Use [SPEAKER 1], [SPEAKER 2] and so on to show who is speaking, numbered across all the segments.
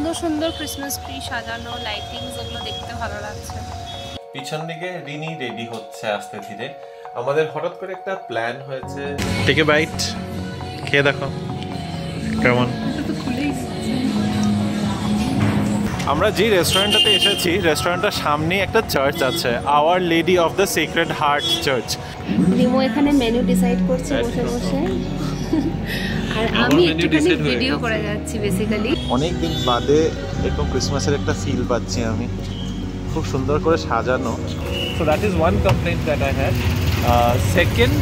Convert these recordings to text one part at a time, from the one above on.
[SPEAKER 1] সুন্দর সুন্দর Christmas tree সাজানো, লাইটিংস, ওগুলো দেখতে ভালো লাগছে।
[SPEAKER 2] পিছন দিকে রিনি রেডি হচ্ছে আস্তে ধীরে। আমাদের হঠাৎ করে একটা প্ল্যান হয়েছে। টেক এ বাইট, খেয়ে দেখো কেমন। আমরা যে রেস্টুরেন্টটাতে এসেছি, রেস্টুরেন্টের সামনে একটা চার্চ আছে, our lady of the secret heart church.
[SPEAKER 1] Rimo এখানে মেনু ডিসাইড করছে বসে বসে, আর আমি একটুখানি ভিডিও করে যাচ্ছি বেসিক্যালি।
[SPEAKER 2] অনেক দিন বাদে এরকম ক্রিসমাসের একটা ফিল পাচ্ছি আমি, খুব সুন্দর করে সাজানো। So that is one complaint that I had. Second,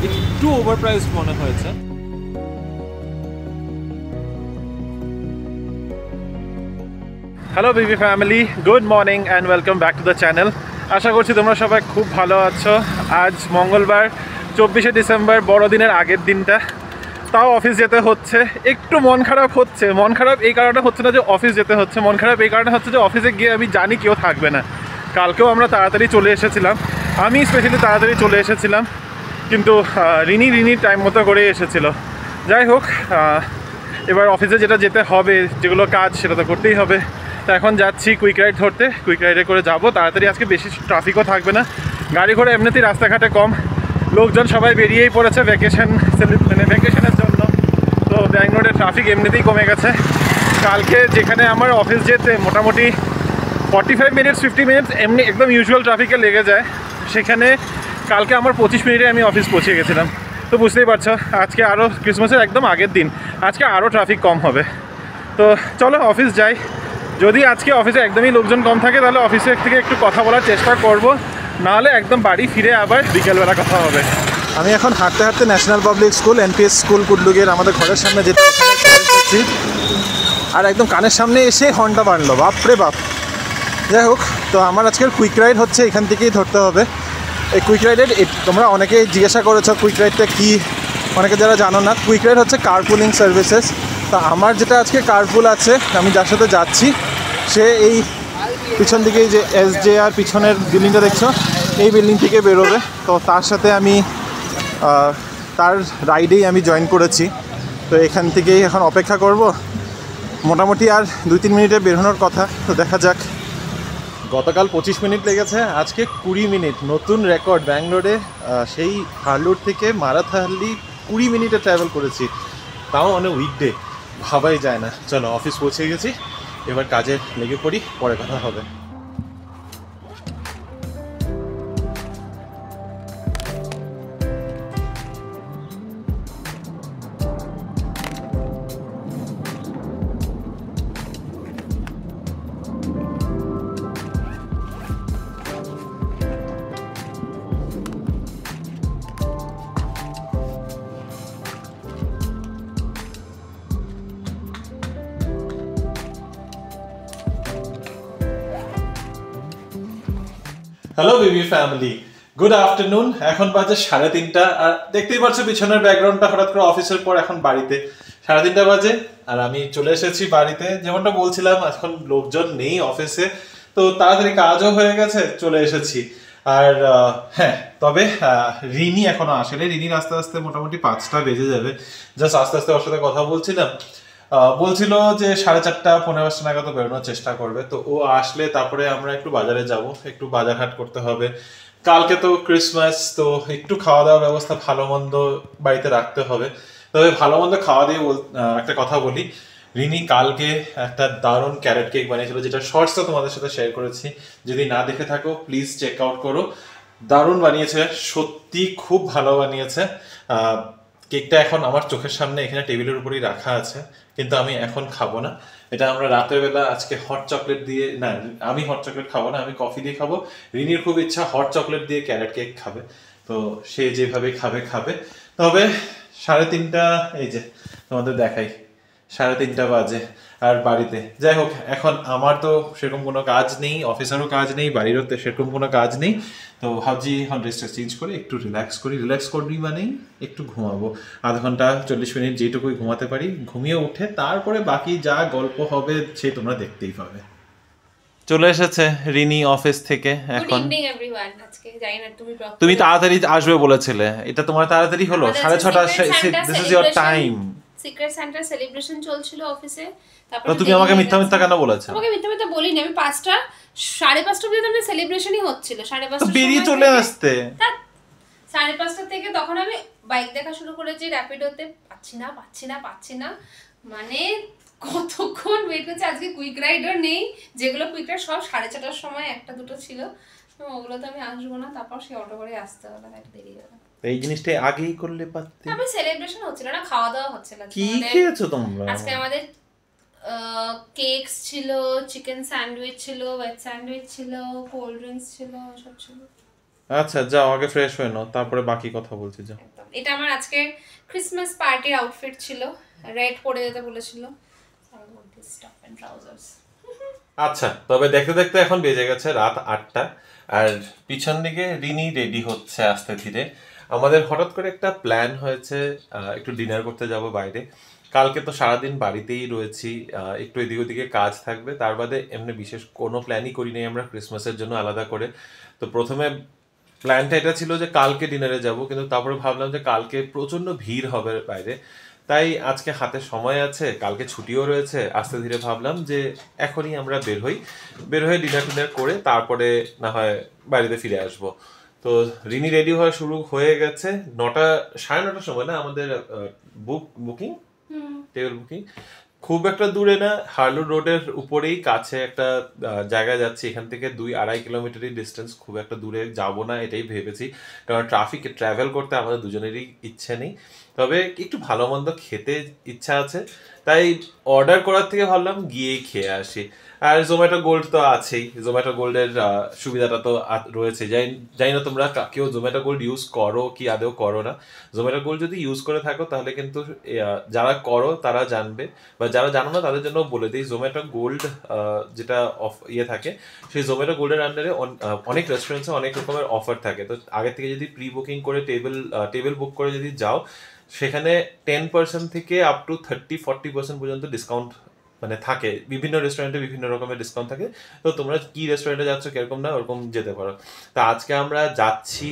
[SPEAKER 2] একটু ওভারপ্রাইসড মনে হয়েছে। Hello BB family, good morning and welcome back to the channel. আশা করছি তোমরা সবাই খুব ভালো আছো। আজ মঙ্গলবার 24শে ডিসেম্বর, বড়দিনের আগের দিনটা। তাও অফিস যেতে হচ্ছে, একটু মন খারাপ হচ্ছে। মন খারাপ এই কারণে হচ্ছে না যে অফিস যেতে হচ্ছে, মন খারাপ এই কারণে হচ্ছে যে অফিসে গিয়ে আমি জানি কেউ থাকবে না। কালকেও আমরা তাড়াতাড়ি চলে এসেছিলাম, আমি স্পেশালি তাড়াতাড়ি চলে এসেছিলাম, কিন্তু রিনির টাইম মতো করে এসেছিল। যাই হোক, এবার অফিসে যেটা যেতে হবে, যেগুলো কাজ সেটা তো করতেই হবে। তো এখন যাচ্ছি কুইক রাইড ধরতে, কুইক রাইডে করে যাব তাড়াতাড়ি। আজকে বেশি ট্রাফিকও থাকবে না, গাড়ি ঘোড়া এমনিতেই রাস্তাঘাটে কম, লোকজন সবাই বেরিয়েই পড়েছে ভ্যাকেশনের জন্য। তো ব্যাঙ্গালোরে ট্রাফিক এমনিতেই কমে গেছে। কালকে যেখানে আমার অফিস যেতে মোটামুটি 45 মিনিটস 50 মিনিটস এমনি একদম ইউজুয়াল ট্রাফিকে লেগে যায়, সেখানে কালকে আমার 25 মিনিটে আমি অফিস পৌঁছে গেছিলাম। তো বুঝতেই পারছো, আজকে আরও ক্রিসমাসের একদম আগের দিন, আজকে আরও ট্রাফিক কম হবে। তো চলো অফিস যাই। যদি আজকে অফিসে একদমই লোকজন কম থাকে তাহলে অফিসের থেকে একটু কথা বলার চেষ্টা করব, নাহলে একদম বাড়ি ফিরে আবার বিকেলবেলা কথা হবে। আমি এখন হাঁটতে হাঁটতে national public school, NPS school কুডলুগের আমাদের ঘরের সামনে যেতে এসেছি, আর একদম কানের সামনে এসে হর্নটা বাড়লো, বাপরে বাপ। যাই হোক, তো আমার আজকের কুইক রাইড হচ্ছে, এখান থেকেই ধরতে হবে। এই কুইক রাইডের তোমরা অনেকেই জিজ্ঞাসা করেছো কুইক রাইডটা কী, অনেকে যারা জানো না। কুইক রাইড হচ্ছে কারপুলিং সার্ভিসেস। তো আমার যেটা আজকে কারপুল আছে, আমি যার সাথে যাচ্ছি সে এই পিছন দিকে এই যে SJR পিছনের বিল্ডিংটা দেখছো, এই বিল্ডিং থেকে বেরোবে। তো তার সাথে আমি তার রাইডেই আমি জয়েন করেছি। তো এখান থেকেই এখন অপেক্ষা করব, মোটামুটি আর 2-3 মিনিটে বেরোনোর কথা। তো দেখা যাক। গতকাল 25 মিনিট লেগেছে, আজকে 20 মিনিট, নতুন রেকর্ড ব্যাঙ্গালোরে। সেই হারলুর থেকে মারাথাহাল্লি 20 মিনিটে ট্রাভেল করেছি, তাও অনেক উইকডে, ভাবাই যায় না। চলো অফিস পৌঁছে গেছি, এবার কাজে লেগে পড়ি, পরে কথা হবে। Hello BB family, good afternoon. এখন বাজে 3:30, আর দেখতেই পাচ্ছ পিছনের ব্যাকগ্রাউন্ডটা। হঠাৎ করে অফিসের পর এখন বাড়িতে 3:30 বাজে, আর আমি চলে এসেছি বাড়িতে। যেমনটা বলছিলাম, এখন লোকজন নেই অফিসে, তো তাড়াতাড়ি কাজও হয়ে গেছে, চলে এসেছি। আর হ্যাঁ, তবে রিনি এখনো আসলে, রিনির আস্তে আস্তে মোটামুটি 5টা বেজে যাবে। জাস্ট আস্তে আস্তে ওর সাথে কথা বলছিলাম, বলছিল যে 4:30 পৌনে 5টা নাগাদ বেরোনোর চেষ্টা করবে। তো ও আসলে তারপরে আমরা একটু বাজারে যাব, একটু বাজার হাট করতে হবে। কালকে তো ক্রিসমাস, তো একটু খাওয়া দাওয়ার ব্যবস্থা ভালো মন্দ বাড়িতে রাখতে হবে। তবে ভালো মন্দ খাওয়া দিয়ে একটা কথা বলি, রিনি কালকে একটা দারুণ ক্যারেট কেক বানিয়েছিল, যেটা শর্টসটা তোমাদের সাথে শেয়ার করেছি। যদি না দেখে থাকো প্লিজ চেক আউট করো, দারুণ বানিয়েছে, সত্যি খুব ভালো বানিয়েছে। কেকটা এখন আমার চোখের সামনে এখানে টেবিলের উপরেই রাখা আছে, কিন্তু আমি এখন খাবো না। এটা আমরা রাতের বেলা আজকে হট চকলেট দিয়ে, না আমি হট চকলেট খাবো না, আমি কফি দিয়ে খাবো। রিনির খুব ইচ্ছা হট চকলেট দিয়ে ক্যারেট কেক খাবে, তো সে যেভাবে খাবে। তবে 3:30, এই যে তোমাদের দেখাই, 3:30 বাজে আর বাড়িতে। যাই হোক, এখন আমার তো সেরকম কোনো কাজ নেই, অফিসেরও কাজ নেই, বাড়িরও সেরকম কোনো কাজ নেই। তো ভাবছি এখন ড্রেসটা চেঞ্জ করে একটু রিল্যাক্স করি, মানেই একটু ঘুমাবো। আধা ঘন্টা 40 মিনিট যেটুকুই ঘুমাতে পারি, ঘুমিয়ে উঠে তারপরে বাকি যা গল্প হবে সে তোমরা দেখতেই পাবে। চলে এসেছে রিনি অফিস থেকে এখন। তুমি তাড়াতাড়ি আসবে বলেছিলে, এটা তোমার তাড়াতাড়ি হলো? 6:30। This is your time.
[SPEAKER 1] Secret সান্টার সেলিব্রেশন চলছিল অফিসে। তারপর
[SPEAKER 2] তুমি আমাকে মিথ্যা মিথ্যা কেন বলেছো?
[SPEAKER 1] আমাকে মিথ্যা মিথ্যা বলিনি, আমি 5টা 5:30 পর্যন্ত আমাদের সেলিব্রেশনই হচ্ছিল। 5:30
[SPEAKER 2] বেরিয়ে চলে আসতে
[SPEAKER 1] 5:30 থেকে তখন আমি বাইক দেখা শুরু করেছি র্যাপিডোতে, পাচ্ছি না মানে কতক্ষণ ওয়েট করছি। আজকে কুইক রাইডার নেই, যেগুলো কুইক রাইড সব 6:30টার সময় 1-2টো ছিল, ওগুলো তো আমি আসবো না, তারপর সেই অটো করে আসতে হলো, দেরি হলো।
[SPEAKER 2] এই জিনিসটা আগেই করলে পারতে।
[SPEAKER 1] আমি সেলিব্রেশন হচ্ছিল না, খাওয়া দাওয়া হচ্ছিল।
[SPEAKER 2] কি খেয়েছো তোমরা?
[SPEAKER 1] আজকে আমাদের কেকস ছিল, চিকেন স্যান্ডউইচ ছিল, ভেজ স্যান্ডউইচ ছিল, কোল্ড ড্রিঙ্কস ছিল, সব ছিল।
[SPEAKER 2] আচ্ছা যাও আগে ফ্রেশ হয়ে নাও, তারপরে বাকি কথা বলছি। যাও।
[SPEAKER 1] এটা আমার আজকে ক্রিসমাস পার্টির আউটফিট ছিল, রেড পরে যেতে বলেছিল।
[SPEAKER 2] আচ্ছা, তবে দেখতে দেখতে এখন বেজে গেছে রাত 8টা, আর পিছন দিকে রিনি রেডি হচ্ছে আস্তে ধীরে। আমাদের হঠাৎ করে একটা প্ল্যান হয়েছে, একটু ডিনার করতে যাব বাইরে। কালকে তো সারাদিন বাড়িতেই রয়েছি, একটু এদিক ওদিকে কাজ থাকবে, তার বাদে এমনি বিশেষ কোনো প্ল্যানই করি নাই আমরা ক্রিসমাসের জন্য আলাদা করে। তো প্রথমে প্ল্যানটা এটা ছিল যে কালকে ডিনারে যাব, কিন্তু তারপরে ভাবলাম যে কালকে প্রচণ্ড ভিড় হবে বাইরে, তাই আজকে হাতে সময় আছে, কালকে ছুটিও রয়েছে, আস্তে ধীরে ভাবলাম যে এখনই আমরা বের হয়ে ডিনার টিনার করে তারপরে না হয় বাড়িতে ফিরে আসব। তো রিনি রেডি হওয়া শুরু হয়ে গেছে 9:30 সময় না আমাদের টেবিল বুকিং। খুব একটা দূরে না, হার্লুড রোডের উপরেই কাছে একটা জায়গায় যাচ্ছি, এখান থেকে 2-2.5 কিলোমিটারই ডিস্টেন্স, খুব একটা দূরে যাব না এটাই ভেবেছি, কারণ ট্রাফিকে ট্রাভেল করতে আমাদের দুজনেরই ইচ্ছে নেই, তবে একটু ভালো মন্দ খেতে ইচ্ছা আছে, তাই অর্ডার করার থেকে ভাবলাম গিয়েই খেয়ে আসি। আর জোম্যাটো গোল্ড তো আছেই, জোম্যাটো গোল্ডের সুবিধাটা তো রয়েছে। জানি না তোমরা কেউ জোম্যাটো গোল্ড ইউজ করো কি আদেও করো না। জোম্যাটো গোল্ড যদি ইউজ করে থাকো তাহলে কিন্তু যারা করো তারা জানবে, বা যারা জানো না তাদের জন্য বলে দিই, জোম্যাটো গোল্ড যেটা থাকে, সেই জোম্যাটো গোল্ডের আন্ডারে অনেক রেস্টুরেন্টসে অনেক রকমের অফার থাকে। তো আগে থেকে যদি প্রি বুকিং করে টেবিল বুক করে যদি যাও, সেখানে 10% থেকে আপ টু 30-40% পর্যন্ত ডিসকাউন্ট মানে থাকে। বিভিন্ন রেস্টুরেন্টে বিভিন্ন রকমের ডিসকাউন্ট থাকে, তো তোমরা কি রেস্টুরেন্টে যাচ্ছ কিরকম না ওরকম যেতে পারো। তা আজকে আমরা যাচ্ছি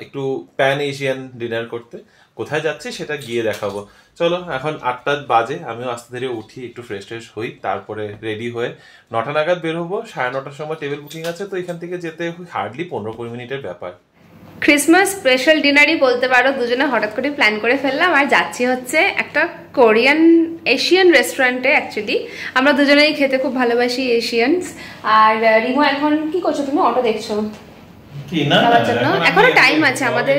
[SPEAKER 2] একটু প্যান এশিয়ান ডিনার করতে, কোথায় যাচ্ছি সেটা গিয়ে দেখাবো। চলো, এখন 8টা বাজে, আমিও আস্তে ধীরে উঠি, একটু ফ্রেশ হই, তারপরে রেডি হয়ে 9টা নাগাদ বের হবো। 9:30টার সময় টেবিল বুকিং আছে, তো এখান থেকে যেতে হার্ডলি 15-20 মিনিটের ব্যাপার।
[SPEAKER 1] ক্রিসমাস স্পেশাল ডিনারই বলতে পারো, দুজনে হঠাৎ করে প্ল্যান করে ফেললাম, আর যাচ্ছি হচ্ছে একটা কোরিয়ান এশিয়ান রেস্টুরেন্টে। অ্যাকচুয়ালি আমরা দুজনেই খেতে খুব ভালোবাসি এশিয়ানস। আর রিমো এখন কি করছো তুমি? অটো দেখছো খাওয়ার জন্য? এখনো টাইম আছে, আমাদের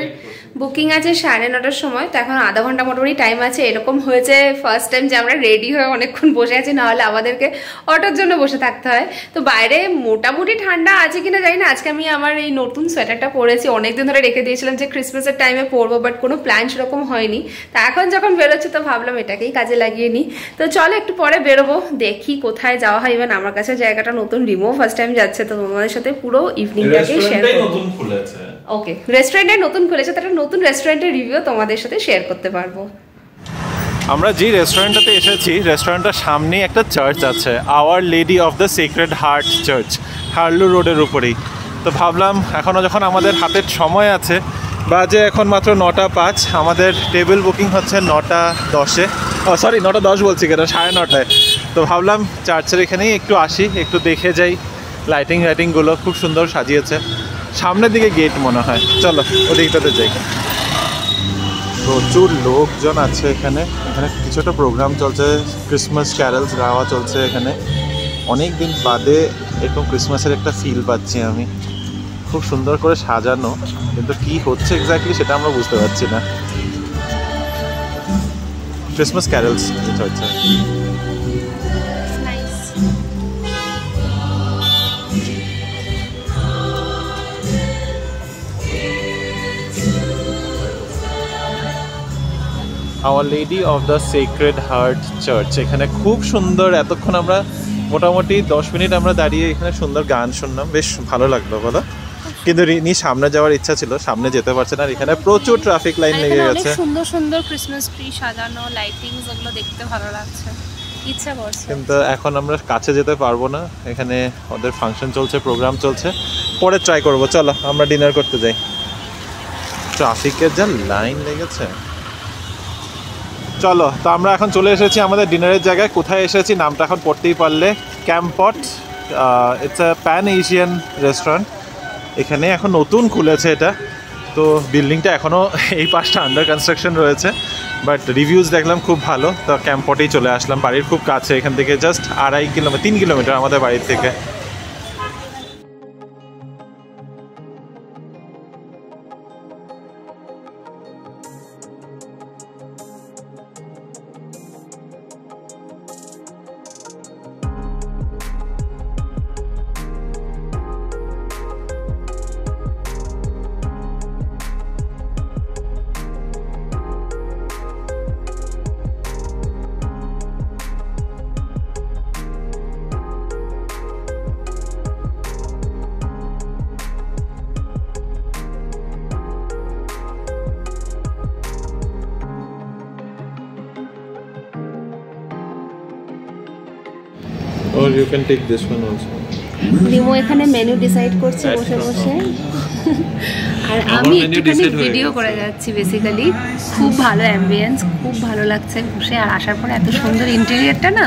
[SPEAKER 1] বুকিং আছে 9:30টার সময়, তো এখন আধা ঘন্টা মোটামুটি টাইম আছে। এরকম হয়েছে ফার্স্ট টাইম যে আমরা রেডি হয়ে অনেকক্ষণ বসে আছি, নাহলে আমাদেরকে অটোর জন্য বসে থাকতে হয়। তো বাইরে মোটামুটি ঠান্ডা আছে কিনা জানি না। আজকে আমি আমার এই নতুন সোয়েটারটা পরেছি, অনেকদিন ধরে রেখে দিয়েছিলাম যে ক্রিসমাসের টাইমে পরবো, বাট কোনো প্ল্যান সেরকম হয়নি। তা এখন যখন বেরোচ্ছে তো ভাবলাম এটাকেই কাজে লাগিয়ে নিই। তো চলো একটু পরে বেরোবো, দেখি কোথায় যাওয়া হয়। ইভেন আমার কাছে জায়গাটা নতুন, রিমো ফার্স্ট টাইম যাচ্ছে, তো তোমাদের সাথে পুরো ইভিনিংটাকে শেয়ার করবো। ওকে, রেস্টুরেন্টে নতুন খুলেছে, তার নতুন রেস্টুরেন্টের রিভিউ তোমাদের সাথে শেয়ার করতে পারবো।
[SPEAKER 2] আমরা যে রেস্টুরেন্টটাতে এসেছি, রেস্টুরেন্টটার সামনেই একটা চার্চ আছে, our lady of the sacred heart church, Harlur রোডের উপরেই। তো ভাবলাম এখনও যখন আমাদের হাতের সময় আছে, বাজে এখন মাত্র 9:05, আমাদের টেবিল বুকিং হচ্ছে 9:10-এ, সরি 9:10 বলছি কেন, 9:30টায়। তো ভাবলাম চার্চের এখানেই একটু আসি, একটু দেখে যাই। লাইটিংগুলো খুব সুন্দর সাজিয়েছে, সামনের দিকে গেট মনে হয়, চলো ওদিকটাতে যাই। প্রচুর লোকজন আছে এখানে কিছু একটা প্রোগ্রাম চলছে, ক্রিসমাস ক্যারলস গাওয়া চলছে এখানে। অনেক দিন বাদে এরকম ক্রিসমাসের একটা ফিল পাচ্ছি আমি, খুব সুন্দর করে সাজানো, কিন্তু কি হচ্ছে এক্স্যাক্টলি সেটা আমরা বুঝতে পারছি না। ক্রিসমাস ক্যারলস যেটা হচ্ছে। Our lady of the sacred heart church, এখানে খুব সুন্দর। এতক্ষণ আমরা মোটামুটি 10 মিনিট আমরা দাঁড়িয়ে এখানে সুন্দর গান শুনলাম, বেশ ভালো লাগলো বলো। কিন্তু রিনি সামনে যাওয়ার ইচ্ছা ছিল, সামনে যেতে পারছে না, এখানে প্রচুর ট্রাফিক লাইন লেগে গেছে।
[SPEAKER 1] সুন্দর সুন্দর ক্রিসমাস ট্রি সাজানো, লাইটিংস, ওগুলো দেখতে ভালো লাগছে, ইচ্ছা করছে।
[SPEAKER 2] কিন্তু এখন আমরা কাছে যেতে পারবো না, এখানে ওদের ফাংশন চলছে, প্রোগ্রাম চলছে, পরে ট্রাই করবো। চলো আমরা ডিনার করতে যাই। ট্রাফিকের যা লাইন লেগেছে। চলো, তো আমরা এখন চলে এসেছি আমাদের ডিনারের জায়গায়। কোথায় এসেছি নামটা এখন পড়তেই পারলে, Kampot. It's a pan Asian restaurant. এখানে এখন নতুন খুলেছে এটা, তো বিল্ডিংটা এখনও এই পাশটা আন্ডার কনস্ট্রাকশন রয়েছে, বাট রিভিউজ দেখলাম খুব ভালো। তো ক্যাম্পটেই চলে আসলাম, বাড়ির খুব কাছে, এখান থেকে জাস্ট 3 কিলোমিটার আমাদের বাড়ির থেকে। Or you can take this one also.
[SPEAKER 1] Rimo এখানে মেনু ডিসাইড করছে বসে বসে, আর আমি একটুখানি ভিডিও করে যাচ্ছি। বেসিক্যালি খুব ভালো অ্যাম্বিয়েন্স, খুব ভালো লাগছে বসে। আর আসার পরে এত সুন্দর ইন্টেরিয়ারটা না,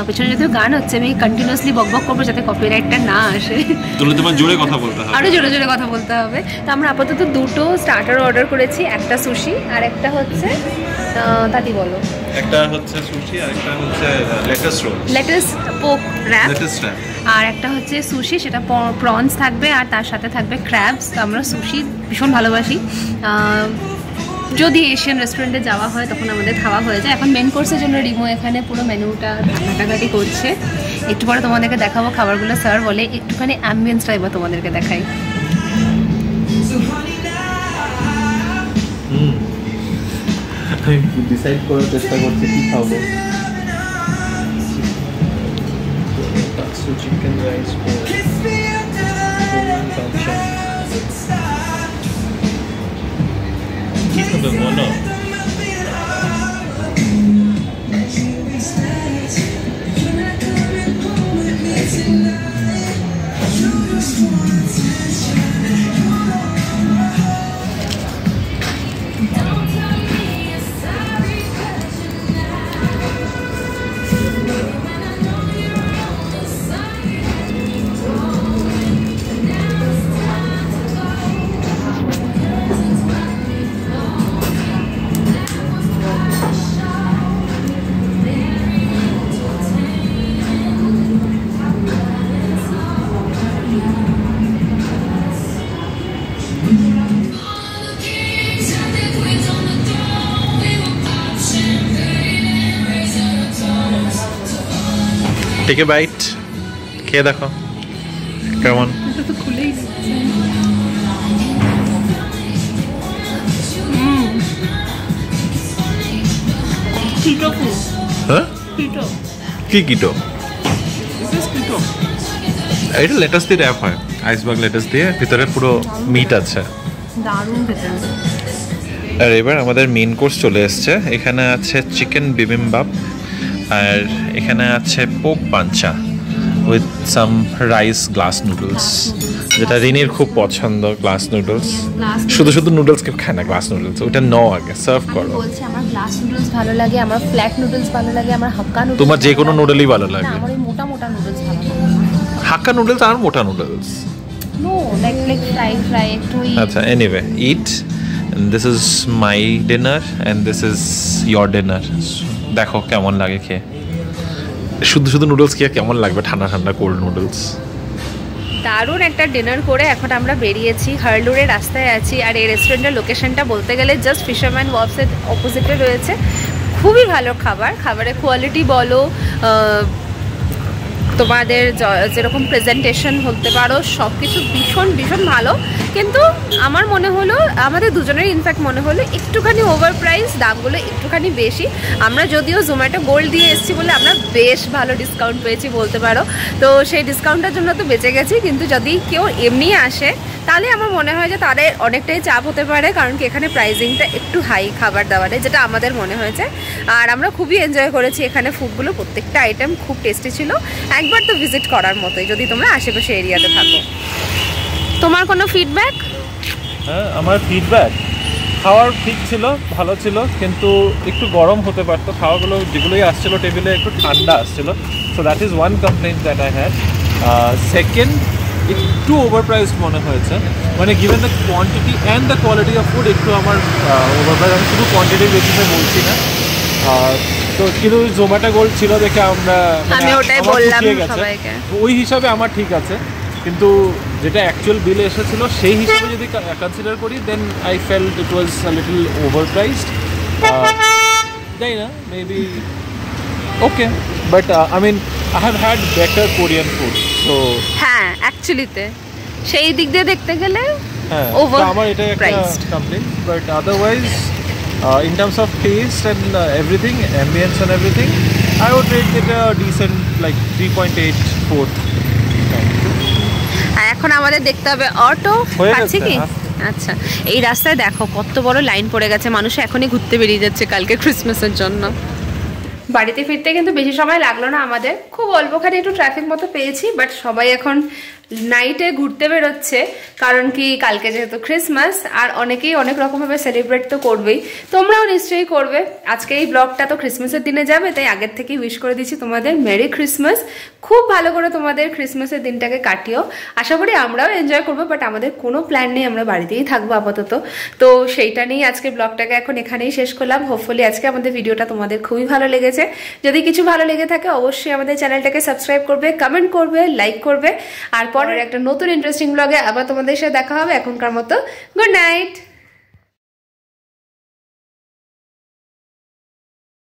[SPEAKER 1] পেছনে যদিও গান হচ্ছে, আমি কন্টিনিউয়াসলি বকবক করবো যাতে কপিরাইটটা না আসে।
[SPEAKER 2] তোমার জোরে কথা বলতে হবে,
[SPEAKER 1] আরও জোরে জোরে কথা বলতে হবে। তো আমরা আপাতত 2টো স্টার্টার অর্ডার করেছি, একটা সুশি আর একটা হচ্ছে তাতি বলো,
[SPEAKER 2] একটা হচ্ছে সুশি আর একটা হচ্ছে লেটাস রোল, লেটাস
[SPEAKER 1] পোক র‍্যাপ, আর একটা হচ্ছে সুশি, সেটা প্রনস থাকবে আর তার সাথে থাকবে ক্র্যাবস। তো আমরা সুশি ভীষণ ভালোবাসি, যদি এশিয়ান রেস্টুরেন্টে যাওয়া হয় তখন আমাদের খাওয়া হয়ে যায়। এখন মেন কোর্সের জন্য রিমো এখানে পুরো মেনুটা ঘাটাঘাটি করছে। একটু পরে তোমাদেরকে দেখাবো খাবারগুলো সার্ভ হলে, একটুখানি অ্যাম্বিয়েন্সটা এবার তোমাদেরকে দেখাই।
[SPEAKER 2] ডিসাইড করার চেষ্টা করছি কি খাবো। চিকেন রাইস, কি খাবে বলো? টেক এ বাইট, খেয়ে দেখো কেমন। হ্যাঁ কি কিটো? এটা লেটাস দিয়ে র্যাপ হয়, আইসবার্গ লেটাস দিয়ে, ভিতরে পুরো মিট আছে, দারুণ খেতে। আর এবার আমাদের মেন কোর্স চলে এসছে। এখানে আছে চিকেন বিবিম্বাপ, আর এখানে আছে পোক পাঞ্চা with some rice glass noodles, যেটা রিনির খুব পছন্দ। গ্লাস নুডলস, শুধু শুধু নুডলস কেউ খায় না, গ্লাস নুডলস ওটা নাও আগে সার্ভ করো।
[SPEAKER 1] বলছে আমার গ্লাস নুডলস ভালো লাগে, আমার ফ্ল্যাট নুডলস ভালো লাগে, আমার হাক্কা নুডলস।
[SPEAKER 2] তোমার যে কোনো নুডলই ভালো লাগে?
[SPEAKER 1] আমার এই মোটা মোটা নুডলস ভালো লাগে।
[SPEAKER 2] হাক্কা নুডলস আর মোটা নুডলস?
[SPEAKER 1] নো, লাইক ফ্রাই একটু।
[SPEAKER 2] আচ্ছা, anyway, it. This is my dinner and this is your dinner. দেখো কেমন লাগে খেয়ে। শুধু শুধু নুডলস খেয়ে কেমন লাগবে, ঠান্ডা ঠান্ডা কোল্ড নুডলস।
[SPEAKER 1] দারুণ একটা ডিনার করে এখন আমরা বেরিয়েছি, হার্লুরে রাস্তায় আছি। আর এই রেস্টুরেন্টের লোকেশনটা বলতে গেলে জাস্ট ফিশারম্যান ওয়ার্ফসের অপোজিটে রয়েছে। খুবই ভালো খাবার, খাবারের কোয়ালিটি বলো, তোমাদের যেরকম প্রেজেন্টেশন হতে পারো, সব কিছু ভীষণ ভীষণ ভালো। কিন্তু আমার মনে হলো, আমাদের দুজনের ইনফ্যাক্ট মনে হলো একটুখানি ওভার প্রাইস, দামগুলো একটুখানি বেশি। আমরা যদিও জোম্যাটো গোল্ড দিয়ে এসেছি বলে আমরা বেশ ভালো ডিসকাউন্ট পেয়েছি বলতে পারো, তো সেই ডিসকাউন্টের জন্য তো বেঁচে গেছি। কিন্তু যদি কেউ এমনি আসে তাহলে আমার মনে হয় যে তাদের অনেকটাই চাপ হতে পারে, কারণ কি এখানে প্রাইসিংটা একটু হাই খাবার দাবারে, যেটা আমাদের মনে হয়েছে। আর আমরা খুবই এনজয় করেছি এখানে ফুডগুলো, প্রত্যেকটা আইটেম খুব টেস্টি ছিল। একবার তো ভিজিট করার মতোই যদি তোমরা আশেপাশে এরিয়াতে থাকো। তোমার কোনো ফিডব্যাক?
[SPEAKER 2] হ্যাঁ, আমার ফিডব্যাক খাওয়ার ঠিক ছিল, ভালো ছিল, কিন্তু একটু গরম হতে পারতো। খাওয়াগুলো যেগুলোই আসছিলো টেবিলে একটু ঠান্ডা আসছিলো। So that is one complaint that I had. Second, একটু ওভারপ্রাইজড মনে হয়েছে, মানে given the quantity and the quality of food একটু আমার ওভারপ্রাইজ। আমি শুধু কোয়ান্টিটির বেসিসে বলছি না। তো কিন্তু জোম্যাটো গোল্ড ছিল দেখে আমরা ওই হিসাবে আমার ঠিক আছে, কিন্তু যেটা অ্যাকচুয়াল বিলে এসেছিলো সেই হিসাবে যদি কনসিডার করি then I felt it was a little overpriced. জানি না, maybe okay, but I mean I have had better Korean food. So
[SPEAKER 1] হ্যাঁ, অ্যাকচুয়ালিতে সেই দিক দিয়ে দেখতে গেলে
[SPEAKER 2] হ্যাঁ, আমার এটা একটা complain, but otherwise in terms of taste and everything, ambience and everything, I would rate it a decent like 3.84.
[SPEAKER 1] এখন আমাদের দেখতে হবে অটো আছে কি। আচ্ছা, এই রাস্তায় দেখো কত বড় লাইন পড়ে গেছে, মানুষ এখনই ঘুরতে বেরিয়ে যাচ্ছে কালকে ক্রিসমাসের জন্য। বাড়িতে ফিরতে কিন্তু বেশি সময় লাগলো না আমাদের, খুব অল্পখানি একটু ট্রাফিক মতো পেয়েছি, বাট সবাই এখন নাইটে ঘুরতে বেরোচ্ছে, কারণ কি কালকে যেহেতু ক্রিসমাস আর অনেকেই অনেক রকমভাবে সেলিব্রেট তো করবেই, তোমরাও নিশ্চয়ই করবে। আজকে এই ব্লগটা তো ক্রিসমাসের দিনে যাবে, তাই আগের থেকেই উইশ করে দিচ্ছি তোমাদের মেরি ক্রিসমাস। খুব ভালো করে তোমাদের ক্রিসমাসের দিনটাকে কাটিও, আশা করি আমরাও এনজয় করবো, বাট আমাদের কোনো প্ল্যান নেই, আমরা বাড়িতেই থাকবো আপাতত। তো সেইটা নিয়েই আজকে ব্লগটাকে এখন এখানেই শেষ করলাম। হোপফুলি আজকে আমাদের ভিডিওটা তোমাদের খুবই ভালো লেগেছে। যদি কিছু ভালো লেগে থাকে অবশ্যই আমাদের চ্যানেলটাকে সাবস্ক্রাইব করবে, কমেন্ট করবে, লাইক করবে। আর পরের একটা নতুন ইন্টারেস্টিং ব্লগে আবার তোমাদের সাথে দেখা হবে। এখনকার মতো গুড নাইট।